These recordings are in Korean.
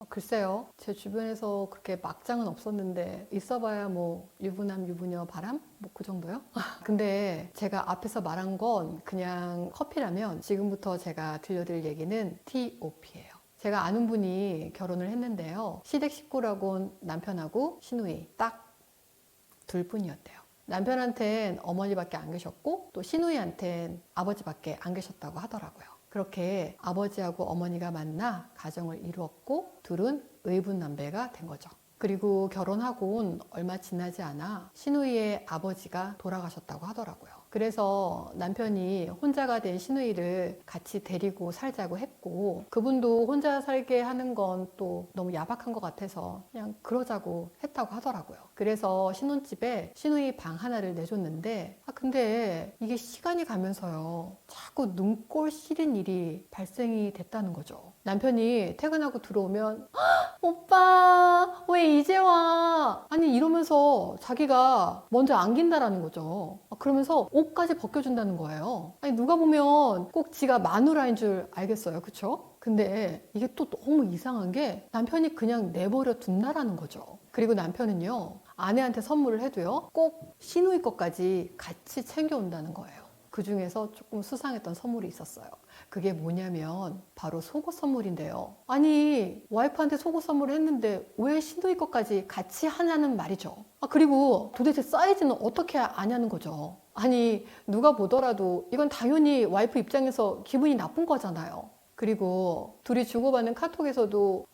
글쎄요. 제 주변에서 그렇게 막장은 없었는데 있어봐야 뭐 유부남, 유부녀, 바람? 뭐 그 정도요? 근데 제가 앞에서 말한 건 그냥 커피라면 지금부터 제가 들려드릴 얘기는 TOP예요. 제가 아는 분이 결혼을 했는데요. 시댁 식구라곤 남편하고 시누이 딱 둘 뿐이었대요. 남편한텐 어머니밖에 안 계셨고 또 시누이한텐 아버지밖에 안 계셨다고 하더라고요. 그렇게 아버지하고 어머니가 만나 가정을 이루었고 둘은 의붓남배가 된 거죠. 그리고 결혼하고는 얼마 지나지 않아 시누이의 아버지가 돌아가셨다고 하더라고요. 그래서 남편이 혼자가 된 시누이를 같이 데리고 살자고 했고 그분도 혼자 살게 하는 건 또 너무 야박한 것 같아서 그냥 그러자고 했다고 하더라고요. 그래서 신혼집에 시누이 방 하나를 내줬는데 근데 이게 시간이 가면서요 자꾸 눈꼴 시린 일이 발생이 됐다는 거죠. 남편이 퇴근하고 들어오면 오빠 왜 이제 와? 아니 이러면서 자기가 먼저 안긴다라는 거죠. 그러면서 옷까지 벗겨준다는 거예요. 아니 누가 보면 꼭 지가 마누라인 줄 알겠어요. 그쵸? 근데 이게 또 너무 이상한 게 남편이 그냥 내버려 둔다라는 거죠. 그리고 남편은요 아내한테 선물을 해도요 꼭 시누이 것까지 같이 챙겨온다는 거예요. 그 중에서 조금 수상했던 선물이 있었어요. 그게 뭐냐면 바로 속옷 선물인데요. 아니 와이프한테 속옷 선물을 했는데 왜 시누이 것까지 같이 하냐는 말이죠. 그리고 도대체 사이즈는 어떻게 아냐는 거죠. 아니 누가 보더라도 이건 당연히 와이프 입장에서 기분이 나쁜 거잖아요. 그리고 둘이 주고받는 카톡에서도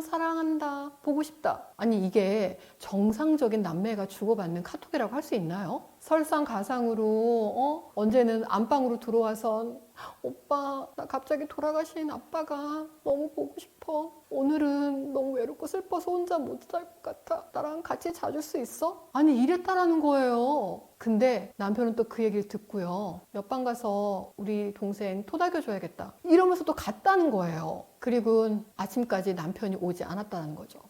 사랑한다, 보고 싶다. 아니 이게 정상적인 남매가 주고받는 카톡이라고 할 수 있나요? 설상가상으로 언제는 안방으로 들어와선 오빠 나 갑자기 돌아가신 아빠가 너무 보고 싶어. 오늘은 너무 외롭고 슬퍼서 혼자 못 살 것 같아. 나랑 같이 자줄 수 있어? 아니 이랬다라는 거예요. 근데 남편은 또 그 얘기를 듣고요. 옆방 가서 우리 동생 토닥여 줘야겠다. 이러면서 또 갔다는 거예요. 그리고 아침까지 남편이 오지 않았다는 거죠.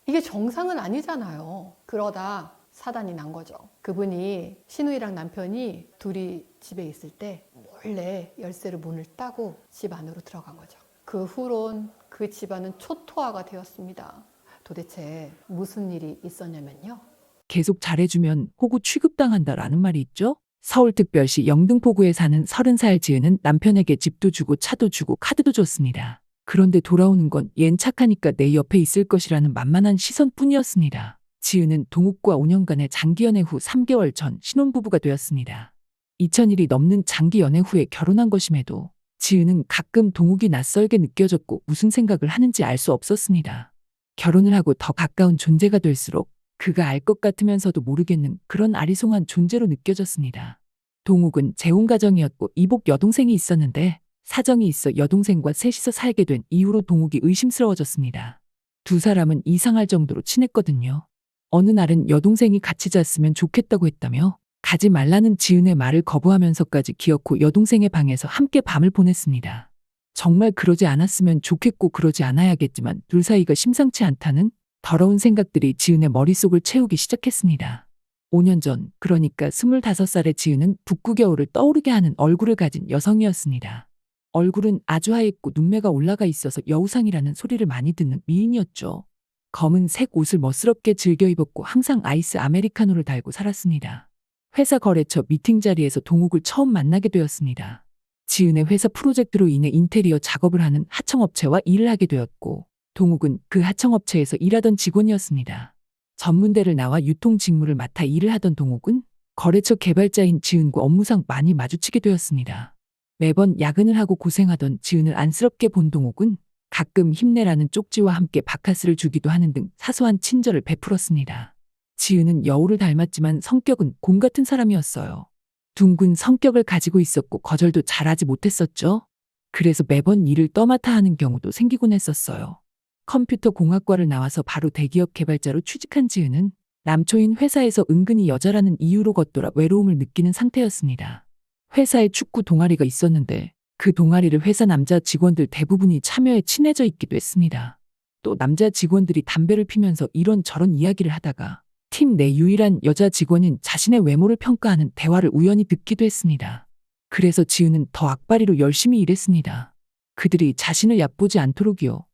이게 정상은 아니잖아요. 그러다 사단이 난 거죠. 그분이 시누이랑 남편이 둘이 집에 있을 때 몰래 열쇠로 문을 따고 집 안으로 들어간 거죠. 그 후론 그 집안은 초토화가 되었습니다. 도대체 무슨 일이 있었냐면요. 계속 잘해주면 호구 취급당한다라는 말이 있죠? 서울특별시 영등포구에 사는 30살 지은은 남편에게 집도 주고 차도 주고 카드도 줬습니다. 그런데 돌아오는 건 얜 착하니까 내 옆에 있을 것이라는 만만한 시선뿐이었습니다. 지은은 동욱과 5년간의 장기 연애 후 3개월 전 신혼부부가 되었습니다. 2000일이 넘는 장기 연애 후에 결혼한 것임에도 지은은 가끔 동욱이 낯설게 느껴졌고 무슨 생각을 하는지 알 수 없었습니다. 결혼을 하고 더 가까운 존재가 될수록 그가 알 것 같으면서도 모르겠는 그런 아리송한 존재로 느껴졌습니다. 동욱은 재혼가정이었고 이복 여동생이 있었는데 사정이 있어 여동생과 셋이서 살게 된 이후로 동욱이 의심스러워졌습니다. 두 사람은 이상할 정도로 친했거든요. 어느 날은 여동생이 같이 잤으면 좋겠다고 했다며 가지 말라는 지은의 말을 거부하면서까지 기어코 여동생의 방에서 함께 밤을 보냈습니다. 정말 그러지 않았으면 좋겠고 그러지 않아야겠지만 둘 사이가 심상치 않다는 더러운 생각들이 지은의 머릿속을 채우기 시작했습니다. 5년 전, 그러니까 25살의 지은은 북구겨울을 떠오르게 하는 얼굴을 가진 여성이었습니다. 얼굴은 아주 하얗고 눈매가 올라가 있어서 여우상이라는 소리를 많이 듣는 미인이었죠. 검은색 옷을 멋스럽게 즐겨 입었고 항상 아이스 아메리카노를 달고 살았습니다. 회사 거래처 미팅 자리에서 동욱을 처음 만나게 되었습니다. 지은의 회사 프로젝트로 인해 인테리어 작업을 하는 하청업체와 일을 하게 되었고 동욱은 그 하청업체에서 일하던 직원이었습니다. 전문대를 나와 유통 직무를 맡아 일을 하던 동욱은 거래처 개발자인 지은과 업무상 많이 마주치게 되었습니다. 매번 야근을 하고 고생하던 지은을 안쓰럽게 본 동욱은 가끔 힘내라는 쪽지와 함께 바카스를 주기도 하는 등 사소한 친절을 베풀었습니다. 지은은 여우를 닮았지만 성격은 곰 같은 사람이었어요. 둥근 성격을 가지고 있었고 거절도 잘하지 못했었죠. 그래서 매번 일을 떠맡아 하는 경우도 생기곤 했었어요. 컴퓨터 공학과를 나와서 바로 대기업 개발자로 취직한 지은은 남초인 회사에서 은근히 여자라는 이유로 겉돌아 외로움을 느끼는 상태였습니다. 회사에 축구 동아리가 있었는데 그 동아리를 회사 남자 직원들 대부분이 참여해 친해져 있기도 했습니다. 또 남자 직원들이 담배를 피면서 이런저런 이야기를 하다가 팀 내 유일한 여자 직원인 자신의 외모를 평가하는 대화를 우연히 듣기도 했습니다. 그래서 지은은 더 악바리로 열심히 일했습니다. 그들이 자신을 얕보지 않도록이요.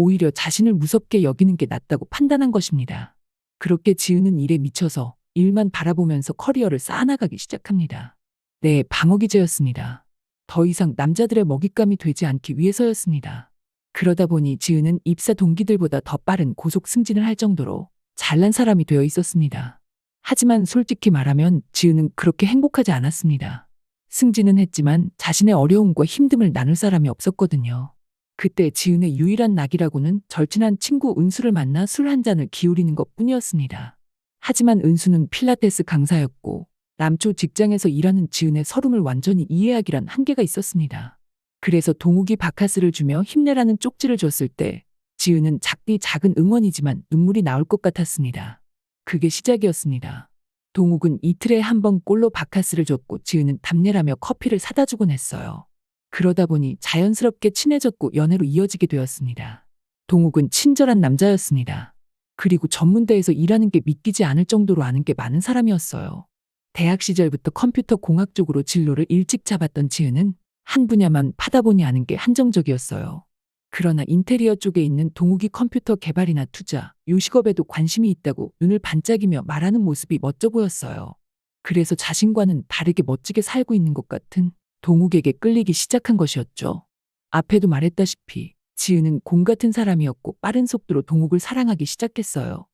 오히려 자신을 무섭게 여기는 게 낫다고 판단한 것입니다. 그렇게 지은은 일에 미쳐서 일만 바라보면서 커리어를 쌓아나가기 시작합니다. 네, 방어기제였습니다. 더 이상 남자들의 먹잇감이 되지 않기 위해서였습니다. 그러다 보니 지은은 입사 동기들보다 더 빠른 고속 승진을 할 정도로 잘난 사람이 되어 있었습니다. 하지만 솔직히 말하면 지은은 그렇게 행복하지 않았습니다. 승진은 했지만 자신의 어려움과 힘듦을 나눌 사람이 없었거든요. 그때 지은의 유일한 낙이라고는 절친한 친구 은수를 만나 술 한 잔을 기울이는 것뿐이었습니다. 하지만 은수는 필라테스 강사였고 남초 직장에서 일하는 지은의 서름을 완전히 이해하기란 한계가 있었습니다. 그래서 동욱이 바카스를 주며 힘내라는 쪽지를 줬을 때 지은은 작은 응원이지만 눈물이 나올 것 같았습니다. 그게 시작이었습니다. 동욱은 이틀에 한 번 꼴로 바카스를 줬고 지은은 답례라며 커피를 사다 주곤 했어요. 그러다 보니 자연스럽게 친해졌고 연애로 이어지게 되었습니다. 동욱은 친절한 남자였습니다. 그리고 전문대에서 일하는 게 믿기지 않을 정도로 아는 게 많은 사람이었어요. 대학 시절부터 컴퓨터 공학 쪽으로 진로를 일찍 잡았던 지은은 한 분야만 파다 보니 아는 게 한정적이었어요. 그러나 인테리어 쪽에 있는 동욱이 컴퓨터 개발이나 투자, 요식업에도 관심이 있다고 눈을 반짝이며 말하는 모습이 멋져 보였어요. 그래서 자신과는 다르게 멋지게 살고 있는 것 같은 동욱에게 끌리기 시작한 것이었죠. 앞에도 말했다시피 지은은 곰 같은 사람이었고 빠른 속도로 동욱을 사랑하기 시작했어요.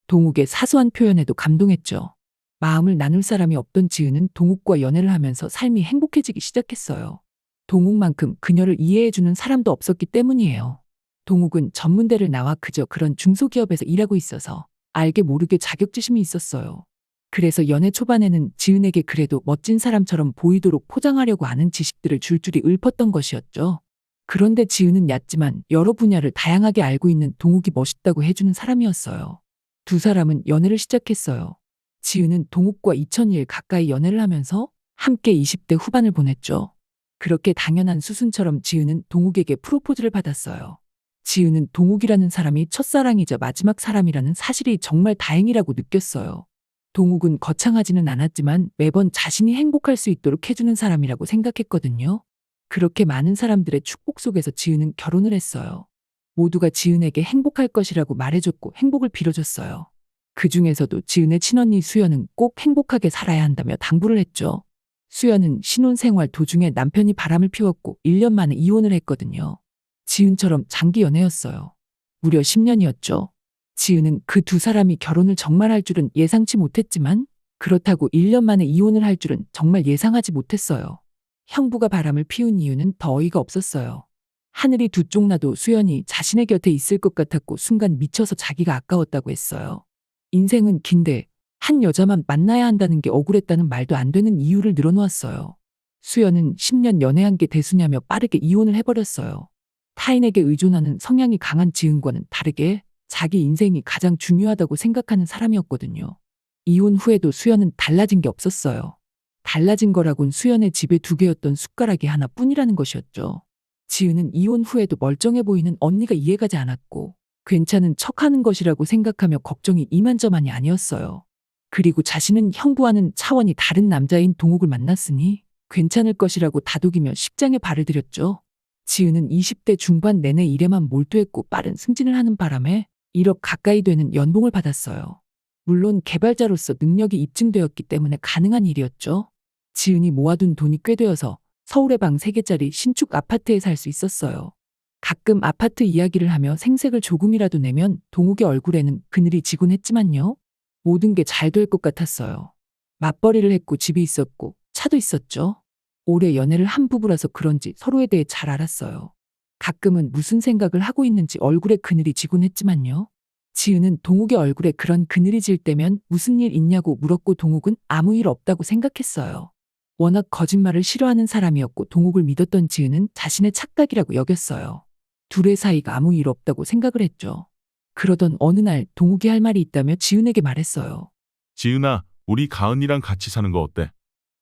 동욱의 사소한 표현에도 감동했죠. 마음을 나눌 사람이 없던 지은은 동욱과 연애를 하면서 삶이 행복해지기 시작했어요. 동욱만큼 그녀를 이해해주는 사람도 없었기 때문이에요. 동욱은 전문대를 나와 그저 그런 중소기업에서 일하고 있어서 알게 모르게 자격지심이 있었어요. 그래서 연애 초반에는 지은에게 그래도 멋진 사람처럼 보이도록 포장하려고 아는 지식들을 줄줄이 읊었던 것이었죠. 그런데 지은은 얕지만 여러 분야를 다양하게 알고 있는 동욱이 멋있다고 해주는 사람이었어요. 두 사람은 연애를 시작했어요. 지은은 동욱과 2000일 가까이 연애를 하면서 함께 20대 후반을 보냈죠. 그렇게 당연한 수순처럼 지은은 동욱에게 프로포즈를 받았어요. 지은은 동욱이라는 사람이 첫사랑이자 마지막 사람이라는 사실이 정말 다행이라고 느꼈어요. 동욱은 거창하지는 않았지만 매번 자신이 행복할 수 있도록 해주는 사람이라고 생각했거든요. 그렇게 많은 사람들의 축복 속에서 지은은 결혼을 했어요. 모두가 지은에게 행복할 것이라고 말해줬고 행복을 빌어줬어요. 그 중에서도 지은의 친언니 수연은 꼭 행복하게 살아야 한다며 당부를 했죠. 수연은 신혼생활 도중에 남편이 바람을 피웠고 1년 만에 이혼을 했거든요. 지은처럼 장기 연애였어요. 무려 10년이었죠. 지은은 그 두 사람이 결혼을 정말 할 줄은 예상치 못했지만 그렇다고 1년 만에 이혼을 할 줄은 정말 예상하지 못했어요. 형부가 바람을 피운 이유는 더 어이가 없었어요. 하늘이 두 쪽 나도 수연이 자신의 곁에 있을 것 같았고 순간 미쳐서 자기가 아까웠다고 했어요. 인생은 긴데 한 여자만 만나야 한다는 게 억울했다는 말도 안 되는 이유를 늘어놓았어요. 수연은 10년 연애한 게 대수냐며 빠르게 이혼을 해버렸어요. 타인에게 의존하는 성향이 강한 지은과는 다르게 자기 인생이 가장 중요하다고 생각하는 사람이었거든요. 이혼 후에도 수연은 달라진 게 없었어요. 달라진 거라곤 수연의 집에 2개였던 숟가락이 하나뿐이라는 것이었죠. 지은은 이혼 후에도 멀쩡해 보이는 언니가 이해가지 않았고 괜찮은 척하는 것이라고 생각하며 걱정이 이만저만이 아니었어요. 그리고 자신은 형부와는 차원이 다른 남자인 동욱을 만났으니 괜찮을 것이라고 다독이며 식장에 발을 들였죠. 지은은 20대 중반 내내 일에만 몰두했고 빠른 승진을 하는 바람에 1억 가까이 되는 연봉을 받았어요. 물론 개발자로서 능력이 입증되었기 때문에 가능한 일이었죠. 지은이 모아둔 돈이 꽤 되어서 서울의 방 3개짜리 신축 아파트에 살 수 있었어요. 가끔 아파트 이야기를 하며 생색을 조금이라도 내면 동욱의 얼굴에는 그늘이 지곤 했지만요. 모든 게 잘 될 것 같았어요. 맞벌이를 했고 집이 있었고 차도 있었죠. 오래 연애를 한 부부라서 그런지 서로에 대해 잘 알았어요. 가끔은 무슨 생각을 하고 있는지 얼굴에 그늘이 지곤 했지만요. 지은은 동욱의 얼굴에 그런 그늘이 질 때면 무슨 일 있냐고 물었고 동욱은 아무 일 없다고 생각했어요. 워낙 거짓말을 싫어하는 사람이었고 동욱을 믿었던 지은은 자신의 착각이라고 여겼어요. 둘의 사이가 아무 일 없다고 생각을 했죠. 그러던 어느 날 동욱이 할 말이 있다며 지은에게 말했어요. 지은아, 우리 가은이랑 같이 사는 거 어때?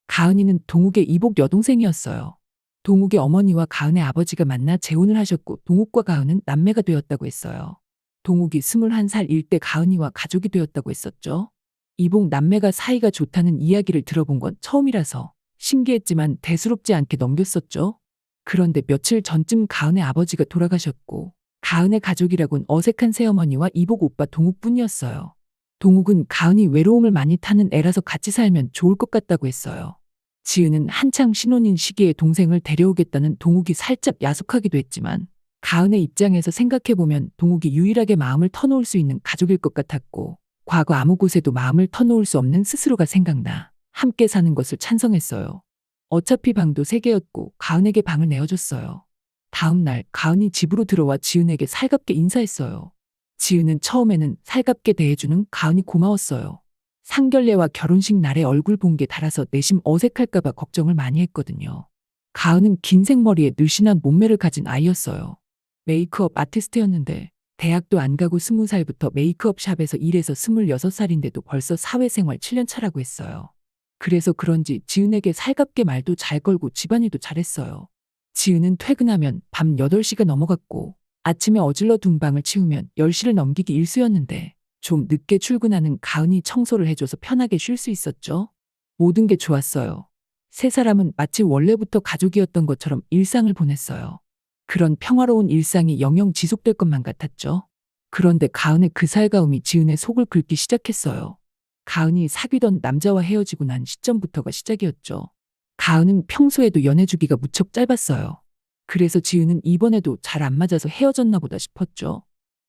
가은이는 동욱의 이복 여동생이었어요. 동욱의 어머니와 가은의 아버지가 만나 재혼을 하셨고 동욱과 가은은 남매가 되었다고 했어요. 동욱이 21살일 때 가은이와 가족이 되었다고 했었죠. 이복 남매가 사이가 좋다는 이야기를 들어본 건 처음이라서 신기했지만 대수롭지 않게 넘겼었죠. 그런데 며칠 전쯤 가은의 아버지가 돌아가셨고 가은의 가족이라곤 어색한 새어머니와 이복 오빠 동욱뿐이었어요. 동욱은 가은이 외로움을 많이 타는 애라서 같이 살면 좋을 것 같다고 했어요. 지은은 한창 신혼인 시기에 동생을 데려오겠다는 동욱이 살짝 야속하기도 했지만 가은의 입장에서 생각해보면 동욱이 유일하게 마음을 터놓을 수 있는 가족일 것 같았고 과거 아무 곳에도 마음을 터놓을 수 없는 스스로가 생각나 함께 사는 것을 찬성했어요. 어차피 방도 3개였고 가은에게 방을 내어줬어요. 다음 날 가은이 집으로 들어와 지은에게 살갑게 인사했어요. 지은은 처음에는 살갑게 대해주는 가은이 고마웠어요. 상견례와 결혼식 날에 얼굴 본 게 달아서 내심 어색할까봐 걱정을 많이 했거든요. 가은은 긴 생머리에 늘씬한 몸매를 가진 아이였어요. 메이크업 아티스트였는데 대학도 안 가고 20살부터 메이크업 샵에서 일해서 26살인데도 벌써 사회생활 7년 차라고 했어요. 그래서 그런지 지은에게 살갑게 말도 잘 걸고 집안일도 잘했어요. 지은은 퇴근하면 밤 8시가 넘어갔고 아침에 어질러 둔 방을 치우면 10시를 넘기기 일쑤였는데 좀 늦게 출근하는 가은이 청소를 해줘서 편하게 쉴 수 있었죠. 모든 게 좋았어요. 세 사람은 마치 원래부터 가족이었던 것처럼 일상을 보냈어요. 그런 평화로운 일상이 영영 지속될 것만 같았죠. 그런데 가은의 그 살가움이 지은의 속을 긁기 시작했어요. 가은이 사귀던 남자와 헤어지고 난 시점부터가 시작이었죠. 가은은 평소에도 연애 주기가 무척 짧았어요. 그래서 지은은 이번에도 잘 안 맞아서 헤어졌나 보다 싶었죠.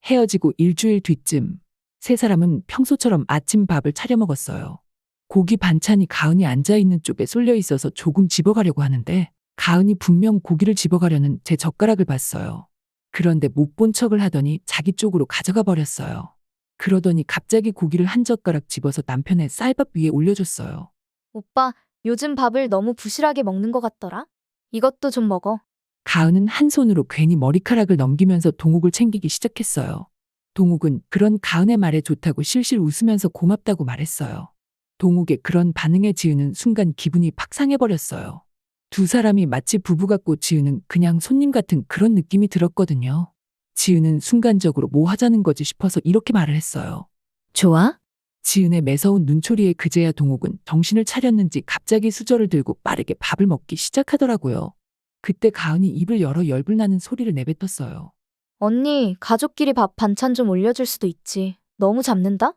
헤어지고 일주일 뒤쯤 세 사람은 평소처럼 아침 밥을 차려 먹었어요. 고기 반찬이 가은이 앉아있는 쪽에 쏠려 있어서 조금 집어가려고 하는데 가은이 분명 고기를 집어가려는 제 젓가락을 봤어요. 그런데 못 본 척을 하더니 자기 쪽으로 가져가 버렸어요. 그러더니 갑자기 고기를 한 젓가락 집어서 남편의 쌀밥 위에 올려줬어요. 오빠, 요즘 밥을 너무 부실하게 먹는 것 같더라? 이것도 좀 먹어. 가은은 한 손으로 괜히 머리카락을 넘기면서 동욱을 챙기기 시작했어요. 동욱은 그런 가은의 말에 좋다고 실실 웃으면서 고맙다고 말했어요. 동욱의 그런 반응에 지은은 순간 기분이 팍 상해버렸어요. 두 사람이 마치 부부 같고 지은은 그냥 손님 같은 그런 느낌이 들었거든요. 지은은 순간적으로 뭐 하자는 거지 싶어서 이렇게 말을 했어요. 좋아? 지은의 매서운 눈초리에 그제야 동욱은 정신을 차렸는지 갑자기 수저를 들고 빠르게 밥을 먹기 시작하더라고요. 그때 가은이 입을 열어 열불나는 소리를 내뱉었어요. 언니, 가족끼리 밥 반찬 좀 올려줄 수도 있지. 너무 잡는다?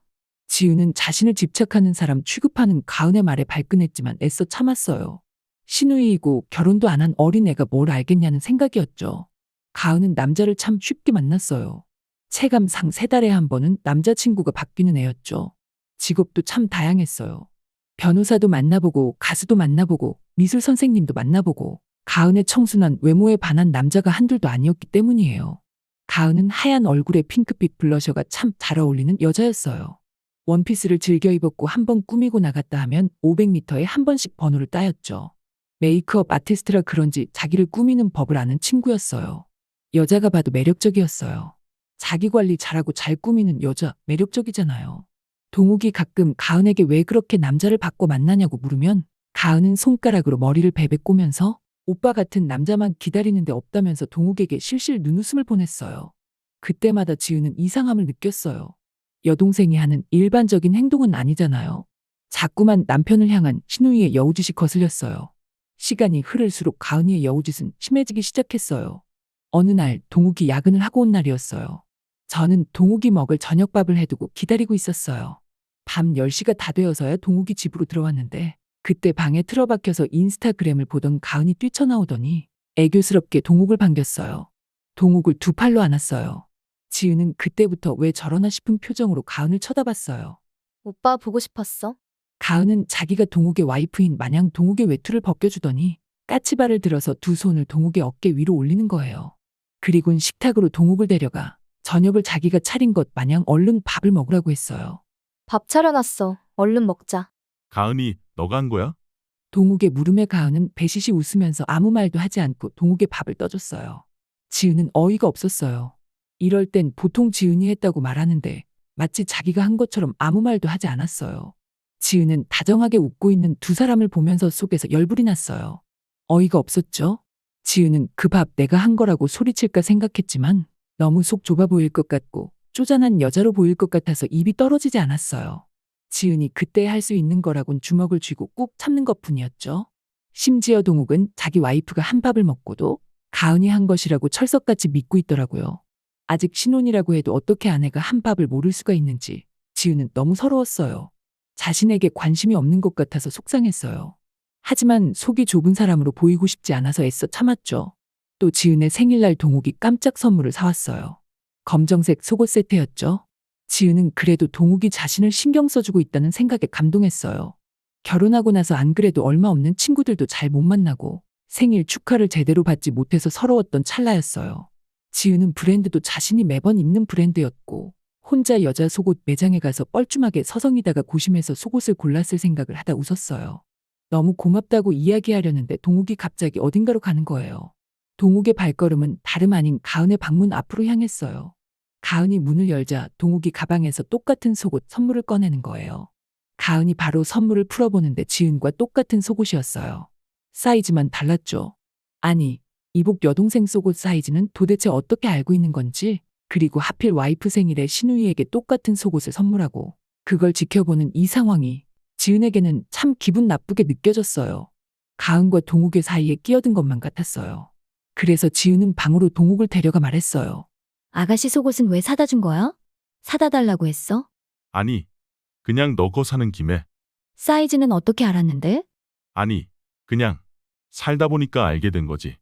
지은은 자신을 집착하는 사람 취급하는 가은의 말에 발끈했지만 애써 참았어요. 시누이이고 결혼도 안 한 어린애가 뭘 알겠냐는 생각이었죠. 가은은 남자를 참 쉽게 만났어요. 체감상 3달에 한 번은 남자친구가 바뀌는 애였죠. 직업도 참 다양했어요. 변호사도 만나보고 가수도 만나보고 미술 선생님도 만나보고 가은의 청순한 외모에 반한 남자가 한둘도 아니었기 때문이에요. 가은은 하얀 얼굴에 핑크빛 블러셔가 참 잘 어울리는 여자였어요. 원피스를 즐겨 입었고 한 번 꾸미고 나갔다 하면 500m에 한 번씩 번호를 따였죠. 메이크업 아티스트라 그런지 자기를 꾸미는 법을 아는 친구였어요. 여자가 봐도 매력적이었어요. 자기 관리 잘하고 잘 꾸미는 여자 매력적이잖아요. 동욱이 가끔 가은에게 왜 그렇게 남자를 바꿔 만나냐고 물으면 가은은 손가락으로 머리를 베베 꼬면서 오빠 같은 남자만 기다리는데 없다면서 동욱에게 실실 눈웃음을 보냈어요. 그때마다 지은은 이상함을 느꼈어요. 여동생이 하는 일반적인 행동은 아니잖아요. 자꾸만 남편을 향한 신우이의 여우짓이 거슬렸어요. 시간이 흐를수록 가은이의 여우짓은 심해지기 시작했어요. 어느 날 동욱이 야근을 하고 온 날이었어요. 저는 동욱이 먹을 저녁밥을 해두고 기다리고 있었어요. 밤 10시가 다 되어서야 동욱이 집으로 들어왔는데 그때 방에 틀어박혀서 인스타그램을 보던 가은이 뛰쳐나오더니 애교스럽게 동욱을 반겼어요. 동욱을 두 팔로 안았어요. 지은은 그때부터 왜 저러나 싶은 표정으로 가은을 쳐다봤어요. 오빠 보고 싶었어. 가은은 자기가 동욱의 와이프인 마냥 동욱의 외투를 벗겨주더니 까치발을 들어서 두 손을 동욱의 어깨 위로 올리는 거예요. 그리곤 식탁으로 동욱을 데려가 저녁을 자기가 차린 것 마냥 얼른 밥을 먹으라고 했어요. 밥 차려놨어. 얼른 먹자. 가은이 너가 한 거야? 동욱의 물음에 가은은 배시시 웃으면서 아무 말도 하지 않고 동욱의 밥을 떠줬어요. 지은은 어이가 없었어요. 이럴 땐 보통 지은이 했다고 말하는데 마치 자기가 한 것처럼 아무 말도 하지 않았어요. 지은은 다정하게 웃고 있는 두 사람을 보면서 속에서 열불이 났어요. 어이가 없었죠? 지은은 그 밥 내가 한 거라고 소리칠까 생각했지만 너무 속 좁아 보일 것 같고 쪼잔한 여자로 보일 것 같아서 입이 떨어지지 않았어요. 지은이 그때 할 수 있는 거라곤 주먹을 쥐고 꾹 참는 것뿐이었죠. 심지어 동욱은 자기 와이프가 한 밥을 먹고도 가은이 한 것이라고 철석같이 믿고 있더라고요. 아직 신혼이라고 해도 어떻게 아내가 한 밥을 모를 수가 있는지 지우는 너무 서러웠어요. 자신에게 관심이 없는 것 같아서 속상했어요. 하지만 속이 좁은 사람으로 보이고 싶지 않아서 애써 참았죠. 또 지은의 생일날 동욱이 깜짝 선물을 사왔어요. 검정색 속옷 세트였죠. 지은은 그래도 동욱이 자신을 신경 써주고 있다는 생각에 감동했어요. 결혼하고 나서 안 그래도 얼마 없는 친구들도 잘 못 만나고 생일 축하를 제대로 받지 못해서 서러웠던 찰나였어요. 지은은 브랜드도 자신이 매번 입는 브랜드였고 혼자 여자 속옷 매장에 가서 뻘쭘하게 서성이다가 고심해서 속옷을 골랐을 생각을 하다 웃었어요. 너무 고맙다고 이야기하려는데 동욱이 갑자기 어딘가로 가는 거예요. 동욱의 발걸음은 다름 아닌 가은의 방문 앞으로 향했어요. 가은이 문을 열자 동욱이 가방에서 똑같은 속옷 선물을 꺼내는 거예요. 가은이 바로 선물을 풀어보는데 지은과 똑같은 속옷이었어요. 사이즈만 달랐죠. 아니, 이복 여동생 속옷 사이즈는 도대체 어떻게 알고 있는 건지, 그리고 하필 와이프 생일에 신우이에게 똑같은 속옷을 선물하고 그걸 지켜보는 이 상황이 지은에게는 참 기분 나쁘게 느껴졌어요. 가은과 동욱의 사이에 끼어든 것만 같았어요. 그래서 지은은 방으로 동욱을 데려가 말했어요. 아가씨 속옷은 왜 사다 준 거야? 사다 달라고 했어? 아니, 그냥 너 거 사는 김에. 사이즈는 어떻게 알았는데? 아니, 그냥 살다 보니까 알게 된 거지.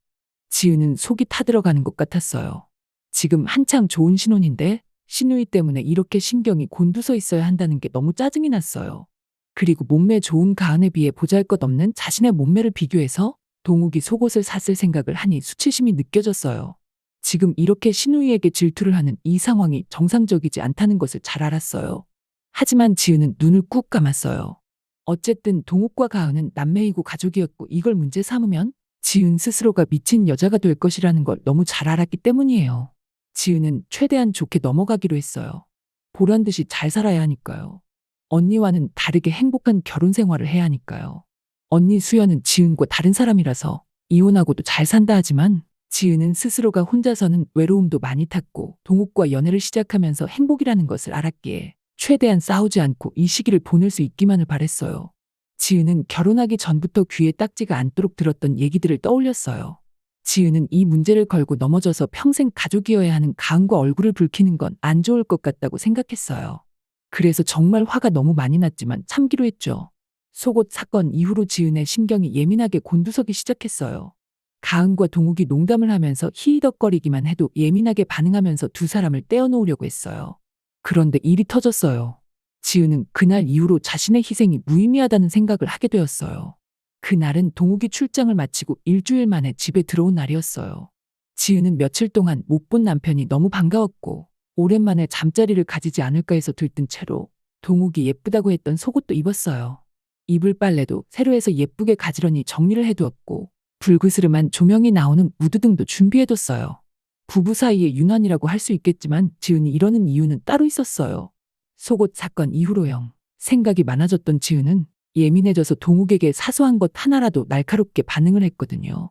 지은은 속이 타들어가는 것 같았어요. 지금 한창 좋은 신혼인데 신우이 때문에 이렇게 신경이 곤두서 있어야 한다는 게 너무 짜증이 났어요. 그리고 몸매 좋은 가은에 비해 보잘것없는 자신의 몸매를 비교해서 동욱이 속옷을 샀을 생각을 하니 수치심이 느껴졌어요. 지금 이렇게 신우이에게 질투를 하는 이 상황이 정상적이지 않다는 것을 잘 알았어요. 하지만 지은은 눈을 꾹 감았어요. 어쨌든 동욱과 가은은 남매이고 가족이었고 이걸 문제 삼으면 지은 스스로가 미친 여자가 될 것이라는 걸 너무 잘 알았기 때문이에요. 지은은 최대한 좋게 넘어가기로 했어요. 보란 듯이 잘 살아야 하니까요. 언니와는 다르게 행복한 결혼 생활을 해야 하니까요. 언니 수연은 지은과 다른 사람이라서 이혼하고도 잘 산다 하지만 지은은 스스로가 혼자서는 외로움도 많이 탔고 동욱과 연애를 시작하면서 행복이라는 것을 알았기에 최대한 싸우지 않고 이 시기를 보낼 수 있기만을 바랬어요. 지은은 결혼하기 전부터 귀에 딱지가 않도록 들었던 얘기들을 떠올렸어요. 지은은 이 문제를 걸고 넘어져서 평생 가족이어야 하는 가은과 얼굴을 붉히는 건 안 좋을 것 같다고 생각했어요. 그래서 정말 화가 너무 많이 났지만 참기로 했죠. 속옷 사건 이후로 지은의 신경이 예민하게 곤두서기 시작했어요. 가은과 동욱이 농담을 하면서 히히덕거리기만 해도 예민하게 반응하면서 두 사람을 떼어놓으려고 했어요. 그런데 일이 터졌어요. 지은은 그날 이후로 자신의 희생이 무의미하다는 생각을 하게 되었어요. 그날은 동욱이 출장을 마치고 일주일 만에 집에 들어온 날이었어요. 지은은 며칠 동안 못 본 남편이 너무 반가웠고 오랜만에 잠자리를 가지지 않을까 해서 들뜬 채로 동욱이 예쁘다고 했던 속옷도 입었어요. 이불 빨래도 새로 해서 예쁘게 가지런히 정리를 해두었고 불그스름한 조명이 나오는 무드등도 준비해뒀어요. 부부 사이의 유난이라고 할 수 있겠지만 지은이 이러는 이유는 따로 있었어요. 속옷 사건 이후로요. 생각이 많아졌던 지은은 예민해져서 동욱에게 사소한 것 하나라도 날카롭게 반응을 했거든요.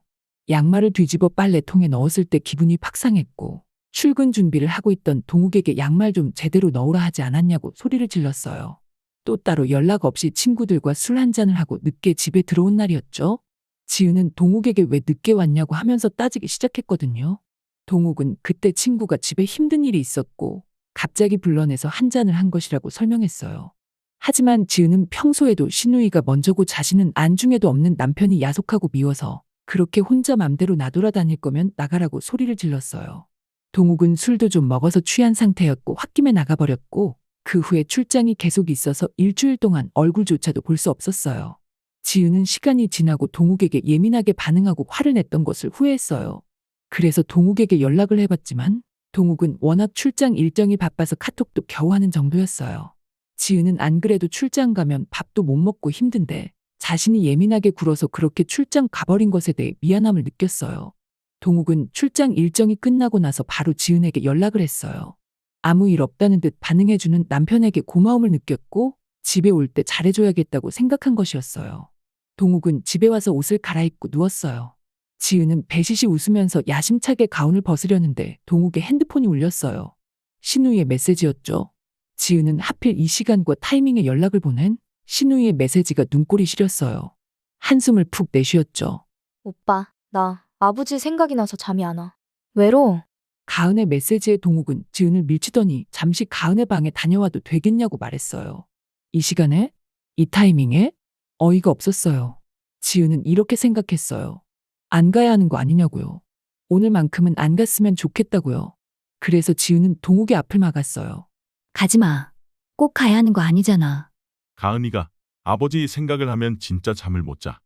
양말을 뒤집어 빨래통에 넣었을 때 기분이 팍 상했고 출근 준비를 하고 있던 동욱에게 양말 좀 제대로 넣으라 하지 않았냐고 소리를 질렀어요. 또 따로 연락 없이 친구들과 술 한잔을 하고 늦게 집에 들어온 날이었죠. 지은은 동욱에게 왜 늦게 왔냐고 하면서 따지기 시작했거든요. 동욱은 그때 친구가 집에 힘든 일이 있었고 갑자기 불러내서 한잔을 한 것이라고 설명했어요. 하지만 지은은 평소에도 신우이가 먼저고 자신은 안중에도 없는 남편이 야속하고 미워서 그렇게 혼자 맘대로 나돌아다닐 거면 나가라고 소리를 질렀어요. 동욱은 술도 좀 먹어서 취한 상태였고 홧김에 나가버렸고 그 후에 출장이 계속 있어서 일주일 동안 얼굴조차도 볼 수 없었어요. 지은은 시간이 지나고 동욱에게 예민하게 반응하고 화를 냈던 것을 후회했어요. 그래서 동욱에게 연락을 해봤지만 동욱은 워낙 출장 일정이 바빠서 카톡도 겨우 하는 정도였어요. 지은은 안 그래도 출장 가면 밥도 못 먹고 힘든데 자신이 예민하게 굴어서 그렇게 출장 가버린 것에 대해 미안함을 느꼈어요. 동욱은 출장 일정이 끝나고 나서 바로 지은에게 연락을 했어요. 아무 일 없다는 듯 반응해주는 남편에게 고마움을 느꼈고 집에 올 때 잘해줘야겠다고 생각한 것이었어요. 동욱은 집에 와서 옷을 갈아입고 누웠어요. 지은은 배시시 웃으면서 야심차게 가운을 벗으려는데 동욱의 핸드폰이 울렸어요. 신우이의 메시지였죠. 지은은 하필 이 시간과 타이밍에 연락을 보낸 신우이의 메시지가 눈꼴이 시렸어요. 한숨을 푹 내쉬었죠. 오빠, 나 아버지 생각이 나서 잠이 안 와. 외로워. 가은의 메시지에 동욱은 지은을 밀치더니 잠시 가은의 방에 다녀와도 되겠냐고 말했어요. 이 시간에? 이 타이밍에? 어이가 없었어요. 지은은 이렇게 생각했어요. 안 가야 하는 거 아니냐고요. 오늘만큼은 안 갔으면 좋겠다고요. 그래서 지은은 동욱의 앞을 막았어요. 가지 마. 꼭 가야 하는 거 아니잖아. 가은이가 아버지 생각을 하면 진짜 잠을 못 자.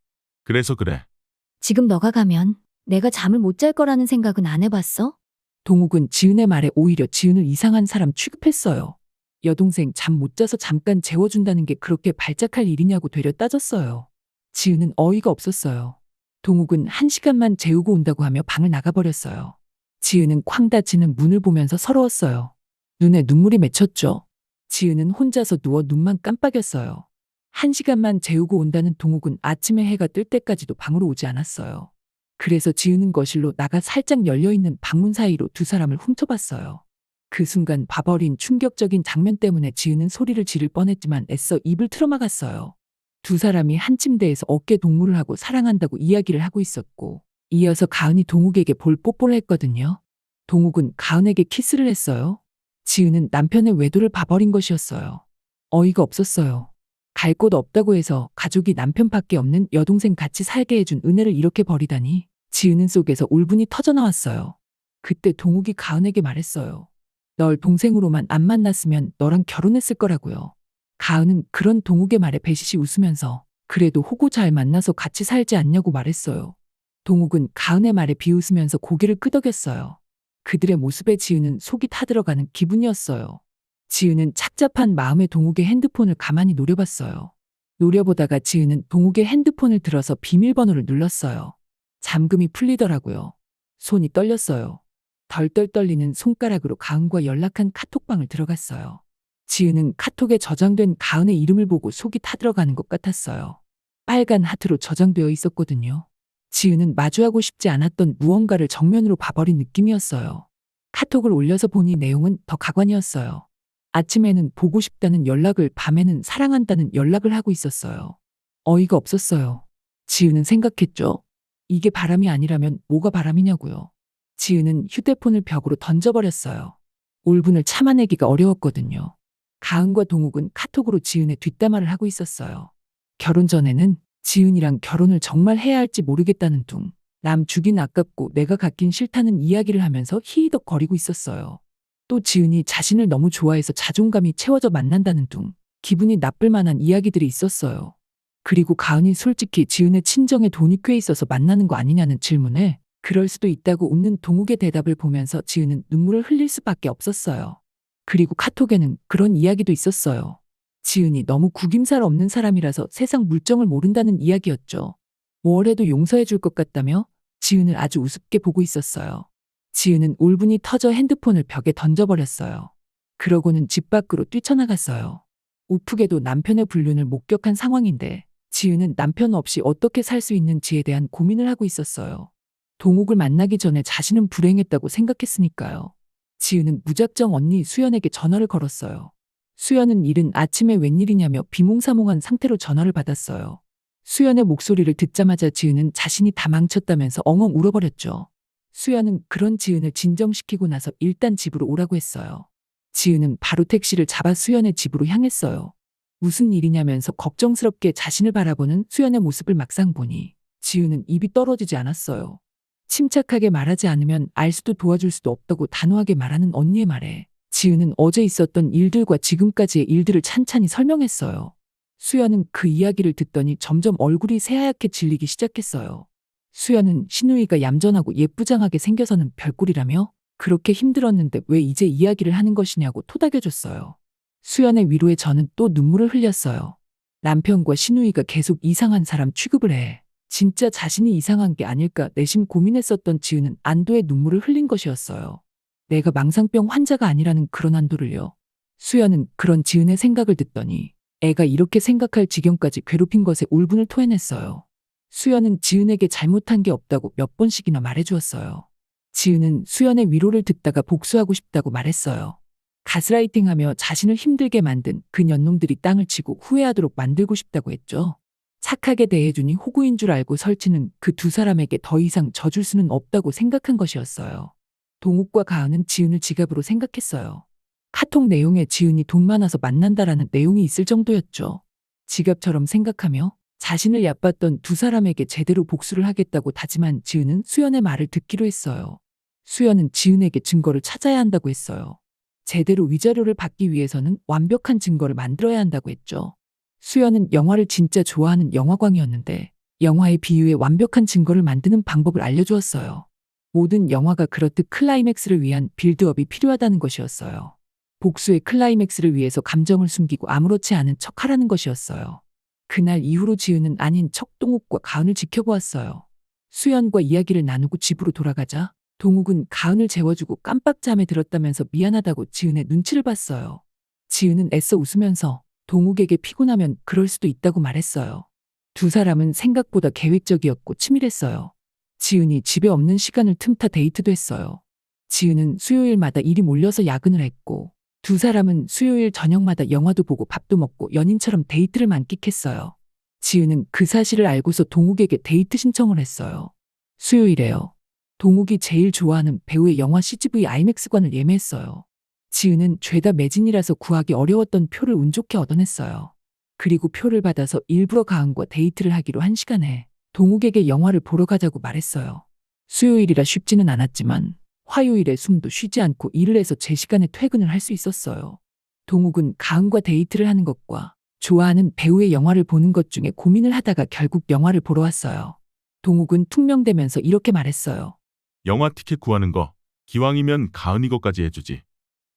그래서 그래. 지금 너가 가면 내가 잠을 못 잘 거라는 생각은 안 해봤어? 동욱은 지은의 말에 오히려 지은을 이상한 사람 취급했어요. 여동생 잠 못 자서 잠깐 재워준다는 게 그렇게 발작할 일이냐고 되려 따졌어요. 지은은 어이가 없었어요. 동욱은 1시간만 재우고 온다고 하며 방을 나가버렸어요. 지은은 쾅 닫히는 문을 보면서 서러웠어요. 눈에 눈물이 맺혔죠. 지은은 혼자서 누워 눈만 깜빡였어요. 1시간만 재우고 온다는 동욱은 아침에 해가 뜰 때까지도 방으로 오지 않았어요. 그래서 지은은 거실로 나가 살짝 열려있는 방문 사이로 두 사람을 훔쳐봤어요. 그 순간 봐버린 충격적인 장면 때문에 지은은 소리를 지를 뻔했지만 애써 입을 틀어막았어요. 두 사람이 한 침대에서 어깨 동무를 하고 사랑한다고 이야기를 하고 있었고, 이어서 가은이 동욱에게 볼 뽀뽀를 했거든요. 동욱은 가은에게 키스를 했어요. 지은은 남편의 외도를 봐버린 것이었어요. 어이가 없었어요. 갈 곳 없다고 해서 가족이 남편밖에 없는 여동생 같이 살게 해준 은혜를 이렇게 버리다니. 지은은 속에서 울분이 터져나왔어요. 그때 동욱이 가은에게 말했어요. 널 동생으로만 안 만났으면 너랑 결혼했을 거라고요. 가은은 그런 동욱의 말에 배시시 웃으면서 그래도 호구 잘 만나서 같이 살지 않냐고 말했어요. 동욱은 가은의 말에 비웃으면서 고개를 끄덕였어요. 그들의 모습에 지은은 속이 타들어가는 기분이었어요. 지은은 착잡한 마음에 동욱의 핸드폰을 가만히 노려봤어요. 노려보다가 지은은 동욱의 핸드폰을 들어서 비밀번호를 눌렀어요. 잠금이 풀리더라고요. 손이 떨렸어요. 덜덜 떨리는 손가락으로 가은과 연락한 카톡방을 들어갔어요. 지은은 카톡에 저장된 가은의 이름을 보고 속이 타들어가는 것 같았어요. 빨간 하트로 저장되어 있었거든요. 지은은 마주하고 싶지 않았던 무언가를 정면으로 봐버린 느낌이었어요. 카톡을 올려서 보니 내용은 더 가관이었어요. 아침에는 보고 싶다는 연락을, 밤에는 사랑한다는 연락을 하고 있었어요. 어이가 없었어요. 지은은 생각했죠. 이게 바람이 아니라면 뭐가 바람이냐고요. 지은은 휴대폰을 벽으로 던져버렸어요. 울분을 참아내기가 어려웠거든요. 가은과 동욱은 카톡으로 지은의 뒷담화를 하고 있었어요. 결혼 전에는 지은이랑 결혼을 정말 해야 할지 모르겠다는 둥, 남 주긴 아깝고 내가 갖긴 싫다는 이야기를 하면서 히히덕거리고 있었어요. 또 지은이 자신을 너무 좋아해서 자존감이 채워져 만난다는 둥, 기분이 나쁠 만한 이야기들이 있었어요. 그리고 가은이 솔직히 지은의 친정에 돈이 꽤 있어서 만나는 거 아니냐는 질문에 그럴 수도 있다고 웃는 동욱의 대답을 보면서 지은은 눈물을 흘릴 수밖에 없었어요. 그리고 카톡에는 그런 이야기도 있었어요. 지은이 너무 구김살 없는 사람이라서 세상 물정을 모른다는 이야기였죠. 뭘 해도 용서해 줄 것 같다며 지은을 아주 우습게 보고 있었어요. 지은은 울분이 터져 핸드폰을 벽에 던져버렸어요. 그러고는 집 밖으로 뛰쳐나갔어요. 우프게도 남편의 불륜을 목격한 상황인데 지은은 남편 없이 어떻게 살 수 있는지에 대한 고민을 하고 있었어요. 동욱을 만나기 전에 자신은 불행했다고 생각했으니까요. 지은은 무작정 언니 수연에게 전화를 걸었어요. 수연은 이른 아침에 웬일이냐며 비몽사몽한 상태로 전화를 받았어요. 수연의 목소리를 듣자마자 지은은 자신이 다 망쳤다면서 엉엉 울어버렸죠. 수연은 그런 지은을 진정시키고 나서 일단 집으로 오라고 했어요. 지은은 바로 택시를 잡아 수연의 집으로 향했어요. 무슨 일이냐면서 걱정스럽게 자신을 바라보는 수연의 모습을 막상 보니 지은은 입이 떨어지지 않았어요. 침착하게 말하지 않으면 알 수도 도와줄 수도 없다고 단호하게 말하는 언니의 말에 지은은 어제 있었던 일들과 지금까지의 일들을 찬찬히 설명했어요. 수연은 그 이야기를 듣더니 점점 얼굴이 새하얗게 질리기 시작했어요. 수연은 신우이가 얌전하고 예쁘장하게 생겨서는 별꼴이라며 그렇게 힘들었는데 왜 이제 이야기를 하는 것이냐고 토닥여줬어요. 수연의 위로에 저는 또 눈물을 흘렸어요. 남편과 신우이가 계속 이상한 사람 취급을 해. 진짜 자신이 이상한 게 아닐까 내심 고민했었던 지은은 안도의 눈물을 흘린 것이었어요. 내가 망상병 환자가 아니라는 그런 안도를요. 수연은 그런 지은의 생각을 듣더니 애가 이렇게 생각할 지경까지 괴롭힌 것에 울분을 토해냈어요. 수연은 지은에게 잘못한 게 없다고 몇 번씩이나 말해주었어요. 지은은 수연의 위로를 듣다가 복수하고 싶다고 말했어요. 가스라이팅하며 자신을 힘들게 만든 그 년놈들이 땅을 치고 후회하도록 만들고 싶다고 했죠. 착하게 대해주니 호구인 줄 알고 설치는 그 두 사람에게 더 이상 져줄 수는 없다고 생각한 것이었어요. 동욱과 가은은 지은을 지갑으로 생각했어요. 카톡 내용에 지은이 돈 많아서 만난다라는 내용이 있을 정도였죠. 지갑처럼 생각하며 자신을 얕봤던 두 사람에게 제대로 복수를 하겠다고 다짐한 지은은 수연의 말을 듣기로 했어요. 수연은 지은에게 증거를 찾아야 한다고 했어요. 제대로 위자료를 받기 위해서는 완벽한 증거를 만들어야 한다고 했죠. 수연은 영화를 진짜 좋아하는 영화광이었는데 영화의 비유에 완벽한 증거를 만드는 방법을 알려주었어요. 모든 영화가 그렇듯 클라이맥스를 위한 빌드업이 필요하다는 것이었어요. 복수의 클라이맥스를 위해서 감정을 숨기고 아무렇지 않은 척하라는 것이었어요. 그날 이후로 지은은 아닌 척 동욱과 가은을 지켜보았어요. 수연과 이야기를 나누고 집으로 돌아가자 동욱은 가은을 재워주고 깜빡 잠에 들었다면서 미안하다고 지은의 눈치를 봤어요. 지은은 애써 웃으면서 동욱에게 피곤하면 그럴 수도 있다고 말했어요. 두 사람은 생각보다 계획적이었고 치밀했어요. 지은이 집에 없는 시간을 틈타 데이트도 했어요. 지은은 수요일마다 일이 몰려서 야근을 했고 두 사람은 수요일 저녁마다 영화도 보고 밥도 먹고 연인처럼 데이트를 만끽했어요. 지은은 그 사실을 알고서 동욱에게 데이트 신청을 했어요. 수요일에요. 동욱이 제일 좋아하는 배우의 영화 CGV 아이맥스관을 예매했어요. 지은은 죄다 매진이라서 구하기 어려웠던 표를 운 좋게 얻어냈어요. 그리고 표를 받아서 일부러 가은과 데이트를 하기로 한 시간에 동욱에게 영화를 보러 가자고 말했어요. 수요일이라 쉽지는 않았지만 화요일에 숨도 쉬지 않고 일을 해서 제 시간에 퇴근을 할 수 있었어요. 동욱은 가은과 데이트를 하는 것과 좋아하는 배우의 영화를 보는 것 중에 고민을 하다가 결국 영화를 보러 왔어요. 동욱은 퉁명대면서 이렇게 말했어요. 영화 티켓 구하는 거 기왕이면 가은이 것까지 해주지.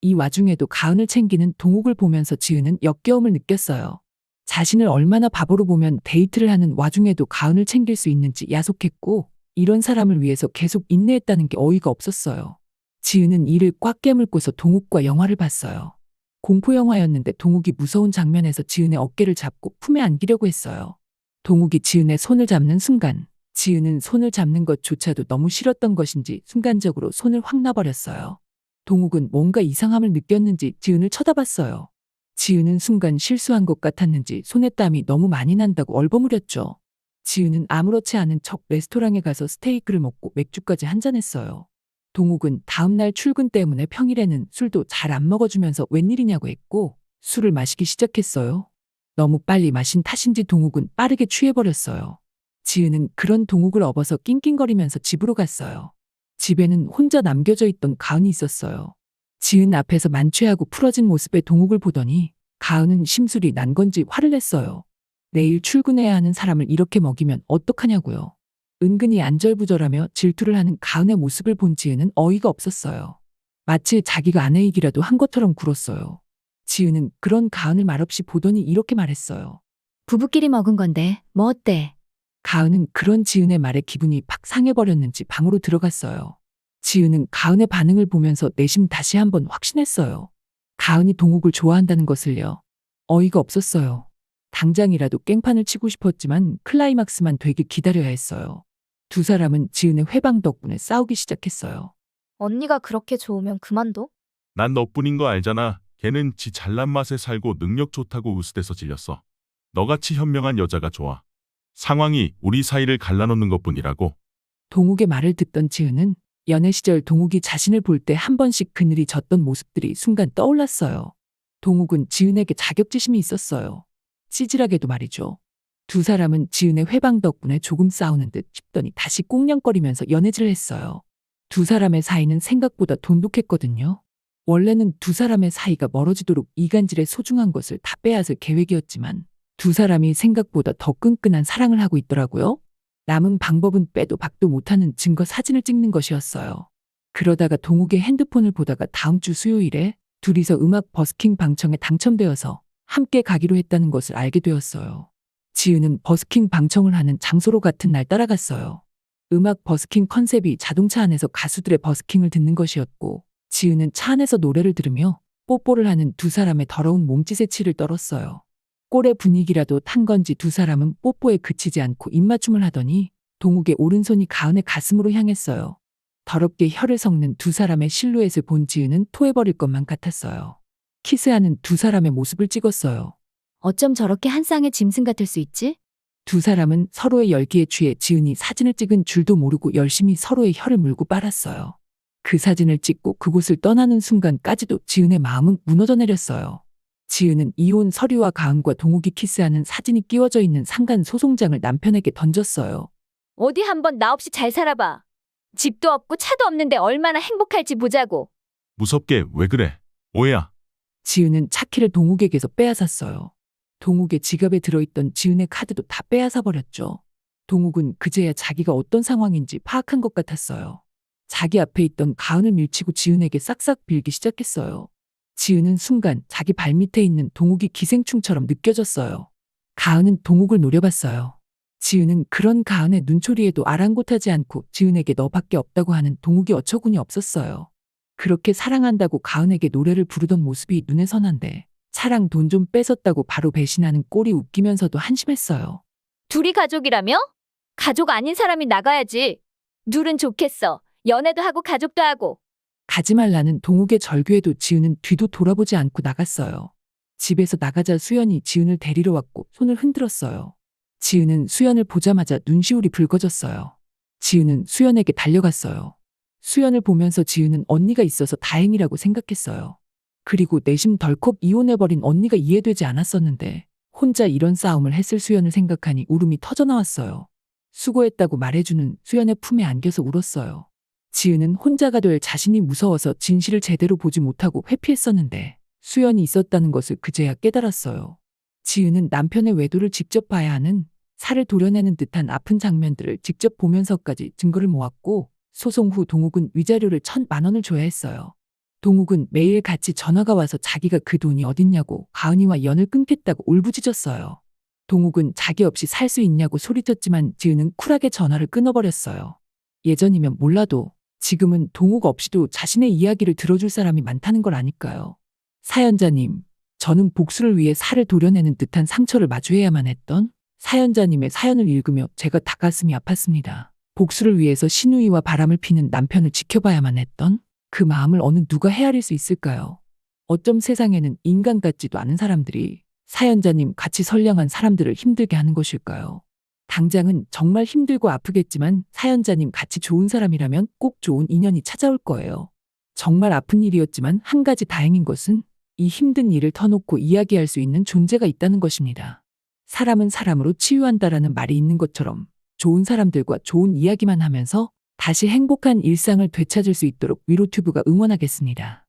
이 와중에도 가은을 챙기는 동욱을 보면서 지은은 역겨움을 느꼈어요. 자신을 얼마나 바보로 보면 데이트를 하는 와중에도 가은을 챙길 수 있는지 야속했고 이런 사람을 위해서 계속 인내했다는 게 어이가 없었어요. 지은은 이를 꽉 깨물고서 동욱과 영화를 봤어요. 공포영화였는데 동욱이 무서운 장면에서 지은의 어깨를 잡고 품에 안기려고 했어요. 동욱이 지은의 손을 잡는 순간 지은은 손을 잡는 것조차도 너무 싫었던 것인지 순간적으로 손을 확 놔버렸어요. 동욱은 뭔가 이상함을 느꼈는지 지은을 쳐다봤어요. 지은은 순간 실수한 것 같았는지 손에 땀이 너무 많이 난다고 얼버무렸죠. 지은은 아무렇지 않은 척 레스토랑에 가서 스테이크를 먹고 맥주까지 한잔했어요. 동욱은 다음날 출근 때문에 평일에는 술도 잘 안 먹어주면서 웬일이냐고 했고 술을 마시기 시작했어요. 너무 빨리 마신 탓인지 동욱은 빠르게 취해버렸어요. 지은은 그런 동욱을 업어서 낑낑거리면서 집으로 갔어요. 집에는 혼자 남겨져 있던 가은이 있었어요. 지은 앞에서 만취하고 풀어진 모습의 동욱을 보더니 가은은 심술이 난 건지 화를 냈어요. 내일 출근해야 하는 사람을 이렇게 먹이면 어떡하냐고요. 은근히 안절부절하며 질투를 하는 가은의 모습을 본 지은은 어이가 없었어요. 마치 자기가 아내이기라도 한 것처럼 굴었어요. 지은은 그런 가은을 말없이 보더니 이렇게 말했어요. 부부끼리 먹은 건데 뭐 어때? 가은은 그런 지은의 말에 기분이 팍 상해버렸는지 방으로 들어갔어요. 지은은 가은의 반응을 보면서 내심 다시 한번 확신했어요. 가은이 동욱을 좋아한다는 것을요. 어이가 없었어요. 당장이라도 깽판을 치고 싶었지만 클라이막스만 되길 기다려야 했어요. 두 사람은 지은의 회방 덕분에 싸우기 시작했어요. 언니가 그렇게 좋으면 그만둬? 난 너뿐인 거 알잖아. 걔는 지 잘난 맛에 살고 능력 좋다고 으스대서 질렸어. 너같이 현명한 여자가 좋아. 상황이 우리 사이를 갈라놓는 것뿐이라고. 동욱의 말을 듣던 지은은 연애 시절 동욱이 자신을 볼 때 한 번씩 그늘이 졌던 모습들이 순간 떠올랐어요. 동욱은 지은에게 자격지심이 있었어요. 찌질하게도 말이죠. 두 사람은 지은의 회방 덕분에 조금 싸우는 듯 싶더니 다시 꽁냥거리면서 연애질을 했어요. 두 사람의 사이는 생각보다 돈독했거든요. 원래는 두 사람의 사이가 멀어지도록 이간질의 소중한 것을 다 빼앗을 계획이었지만 두 사람이 생각보다 더 끈끈한 사랑을 하고 있더라고요. 남은 방법은 빼도 박도 못하는 증거 사진을 찍는 것이었어요. 그러다가 동욱의 핸드폰을 보다가 다음 주 수요일에 둘이서 음악 버스킹 방청에 당첨되어서 함께 가기로 했다는 것을 알게 되었어요. 지은은 버스킹 방청을 하는 장소로 같은 날 따라갔어요. 음악 버스킹 컨셉이 자동차 안에서 가수들의 버스킹을 듣는 것이었고 지은은 차 안에서 노래를 들으며 뽀뽀를 하는 두 사람의 더러운 몸짓에 치를 떨었어요. 꼴의 분위기라도 탄 건지 두 사람은 뽀뽀에 그치지 않고 입맞춤을 하더니 동욱의 오른손이 가은의 가슴으로 향했어요. 더럽게 혀를 섞는 두 사람의 실루엣을 본 지은은 토해버릴 것만 같았어요. 키스하는 두 사람의 모습을 찍었어요. 어쩜 저렇게 한 쌍의 짐승 같을 수 있지? 두 사람은 서로의 열기에 취해 지은이 사진을 찍은 줄도 모르고 열심히 서로의 혀를 물고 빨았어요. 그 사진을 찍고 그곳을 떠나는 순간까지도 지은의 마음은 무너져 내렸어요. 지은은 이혼 서류와 가은과 동욱이 키스하는 사진이 끼워져 있는 상간 소송장을 남편에게 던졌어요. 어디 한번 나 없이 잘 살아봐. 집도 없고 차도 없는데 얼마나 행복할지 보자고. 무섭게 왜 그래? 오해야. 지은은 차키를 동욱에게서 빼앗았어요. 동욱의 지갑에 들어있던 지은의 카드도 다 빼앗아 버렸죠. 동욱은 그제야 자기가 어떤 상황인지 파악한 것 같았어요. 자기 앞에 있던 가은을 밀치고 지은에게 싹싹 빌기 시작했어요. 지은은 순간 자기 발밑에 있는 동욱이 기생충처럼 느껴졌어요. 가은은 동욱을 노려봤어요. 지은은 그런 가은의 눈초리에도 아랑곳하지 않고 지은에게 너밖에 없다고 하는 동욱이 어처구니 없었어요. 그렇게 사랑한다고 가은에게 노래를 부르던 모습이 눈에 선한데 차랑 돈 좀 뺏었다고 바로 배신하는 꼴이 웃기면서도 한심했어요. 둘이 가족이라며? 가족 아닌 사람이 나가야지. 둘은 좋겠어. 연애도 하고 가족도 하고. 가지 말라는 동욱의 절규에도 지은은 뒤도 돌아보지 않고 나갔어요. 집에서 나가자 수연이 지은을 데리러 왔고 손을 흔들었어요. 지은은 수연을 보자마자 눈시울이 붉어졌어요. 지은은 수연에게 달려갔어요. 수연을 보면서 지은은 언니가 있어서 다행이라고 생각했어요. 그리고 내심 덜컥 이혼해버린 언니가 이해되지 않았었는데 혼자 이런 싸움을 했을 수연을 생각하니 울음이 터져나왔어요. 수고했다고 말해주는 수연의 품에 안겨서 울었어요. 지은은 혼자가 될 자신이 무서워서 진실을 제대로 보지 못하고 회피했었는데 수연이 있었다는 것을 그제야 깨달았어요. 지은은 남편의 외도를 직접 봐야 하는 살을 도려내는 듯한 아픈 장면들을 직접 보면서까지 증거를 모았고 소송 후 동욱은 위자료를 1,000만 원을 줘야 했어요. 동욱은 매일 같이 전화가 와서 자기가 그 돈이 어딨냐고 가은이와 연을 끊겠다고 울부짖었어요. 동욱은 자기 없이 살 수 있냐고 소리쳤지만 지은은 쿨하게 전화를 끊어버렸어요. 예전이면 몰라도 지금은 동욱 없이도 자신의 이야기를 들어줄 사람이 많다는 걸 아니까요. 사연자님, 저는 복수를 위해 살을 도려내는 듯한 상처를 마주해야만 했던 사연자님의 사연을 읽으며 제가 닭가슴이 아팠습니다. 복수를 위해서 신우이와 바람을 피는 남편을 지켜봐야만 했던 그 마음을 어느 누가 헤아릴 수 있을까요? 어쩜 세상에는 인간 같지도 않은 사람들이 사연자님 같이 선량한 사람들을 힘들게 하는 것일까요? 당장은 정말 힘들고 아프겠지만 사연자님 같이 좋은 사람이라면 꼭 좋은 인연이 찾아올 거예요. 정말 아픈 일이었지만 한 가지 다행인 것은 이 힘든 일을 터놓고 이야기할 수 있는 존재가 있다는 것입니다. 사람은 사람으로 치유한다라는 말이 있는 것처럼 좋은 사람들과 좋은 이야기만 하면서 다시 행복한 일상을 되찾을 수 있도록 위로튜브가 응원하겠습니다.